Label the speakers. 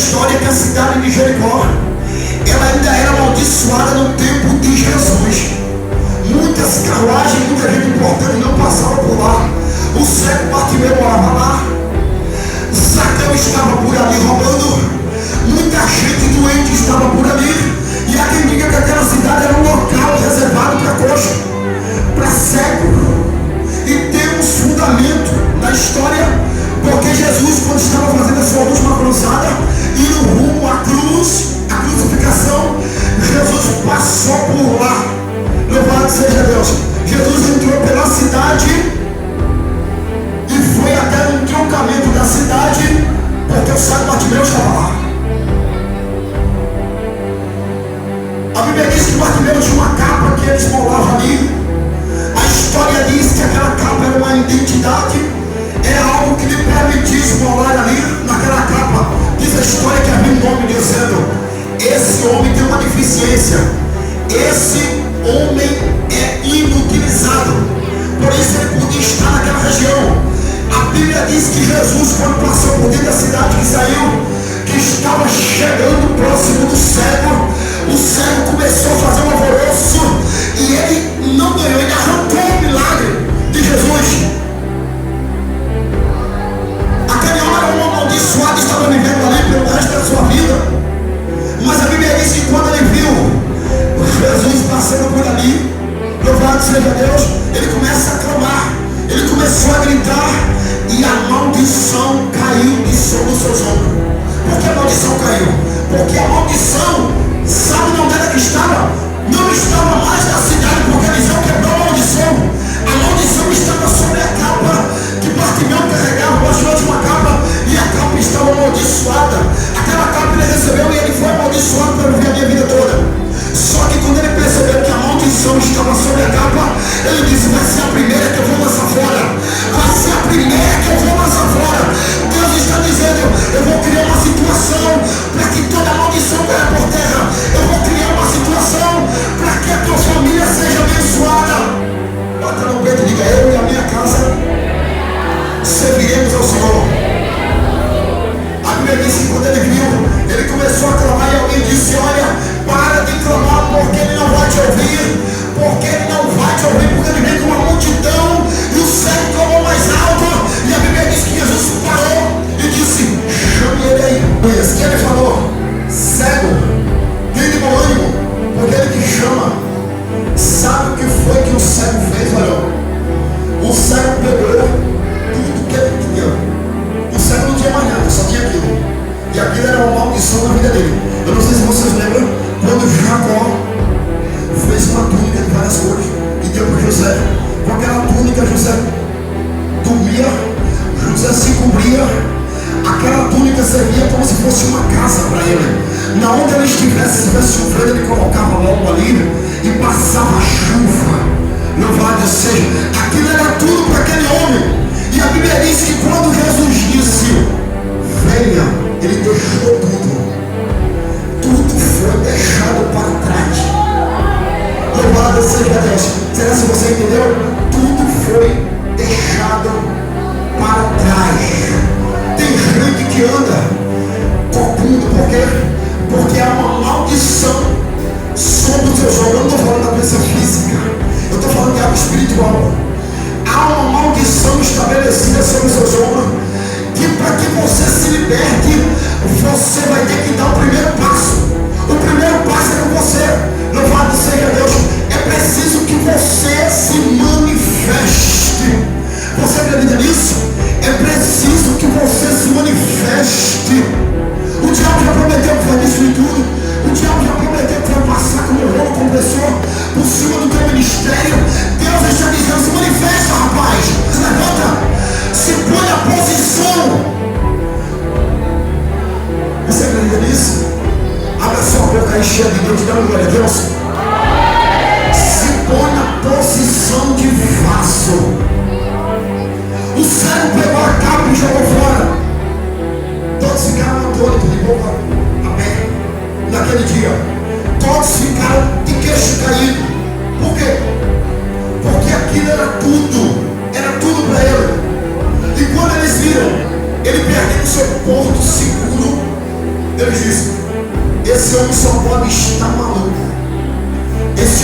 Speaker 1: história que a cidade de Jericó, ela ainda era amaldiçoada no tempo de Jesus. Muitas carruagens, muita gente importante não passava por lá. O cego Bartimeu morava lá. Zaqueu estava por ali roubando. Muita gente doente estava por ali. E há quem diga que aquela cidade era um local reservado para coxo, para cego. E temos fundamento na história, porque Jesus, quando estava fazendo a sua última cruzada, indo rumo à cruz, a crucificação, Jesus passou por lá. Louvado seja Deus. Jesus entrou pela cidade e foi até o entroncamento da cidade, porque o cego Bartimeu estava lá. A Bíblia diz que Bartimeu tinha uma capa que ele esmolava ali. A história diz que aquela capa era uma identidade, era algo que lhe permitia esmolar ali. Naquela capa diz a história que havia um nome dizendo: esse homem tem uma deficiência, esse homem é inutilizado, por isso ele podia estar naquela região. A Bíblia diz que Jesus, quando passou por dentro da cidade que saiu, que estava chegando próximo do cego, o cego começou a fazer um alvoroço e ele não ganhou, ele arrancou o milagre de Jesus. Aquele homem era um amaldiçoado, estava vivendo ali pelo resto da sua vida. Mas a Bíblia diz que quando ele viu Jesus passando por ali, louvado seja Deus, ele começa a clamar, ele começou a gritar e a maldição caiu de sobre os seus ombros. Por que a maldição caiu? Porque a maldição, sabe onde era que estava? Não estava mais na cidade, porque Eliseu quebrou a maldição. A maldição estava sobre a capa que Bartimeu carregava, baixou de uma capa, e a capa estava amaldiçoada. Aquela capa ele recebeu e ele foi amaldiçoado para viver a minha vida toda. Só que quando ele percebeu que a maldição estava sobre a capa, ele disse: vai ser a primeira que eu vou lançar fora. Vai ser a primeira que eu vou lançar fora. Deus está dizendo: eu vou criar uma situação para que toda maldição caia por terra. Eu vou criar uma situação para que a tua família seja abençoada. Bota no peito e diga: eu e a minha casa serviremos ao Senhor. A Bíblia diz que quando ele viu, ele começou a clamar e alguém disse: olha, para de clamar, porque ele não vai te ouvir. Porque ele não vai te ouvir, porque ele vem com uma multidão. E o cego clamou mais alto. E a Bíblia diz que Jesus parou e disse: chame ele aí. E ele falou: cego, tem de bom ânimo, porque ele te chama. Sabe o que foi que o cego fez, varão? O cego pegou tudo que ele tinha. O cego não tinha mais nada, só tinha aquilo. E aquilo era uma maldição na vida dele. Eu não sei se vocês lembram quando Jacó fez uma túnica de várias cores e deu para José. Com aquela túnica José dormia, José se cobria. Aquela túnica servia como se fosse uma casa para ele. Na onde ele estivesse, se estivesse chovendo, ele colocava logo ali e passava chuva. Louvado seja. Aquilo era tudo para aquele homem. E a Bíblia diz que quando Jesus disse: venha, ele deixou tudo. Tudo foi deixado para trás. Louvado seja Deus. Será que você entendeu? Tudo foi deixado para trás. Tem gente que anda corcunda, por quê? Porque há uma maldição sobre os seus ombros. Eu não estou falando da coisa física, eu estou falando de algo espiritual. Há uma maldição estabelecida sobre os seus ombros, que para que você se liberte, você vai ter que dar o primeiro passo. O primeiro passo é com você. Louvado seja Deus. É preciso que você se manifeste. Você acredita nisso? É preciso que você se manifeste. O diabo já prometeu que vai destruir tudo. O diabo já prometeu que vai passar como um rolo compressor por cima do teu ministério. Deus está dizendo: se manifesta, rapaz. Se levanta, se põe na posição. Você acredita nisso? Abra sua boca aí cheia de Deus, dá uma glória a Deus. Se põe na posição de vaso. O cego pegou a capa e jogou fora. Todos ficaram atônitos, de boca aberta. Naquele dia, todos ficaram de queixo caído. Por quê? Porque aquilo era tudo para ele. E quando eles viram ele perdendo seu porto seguro, Ele disse: esse homem só pode estar maluco. Esse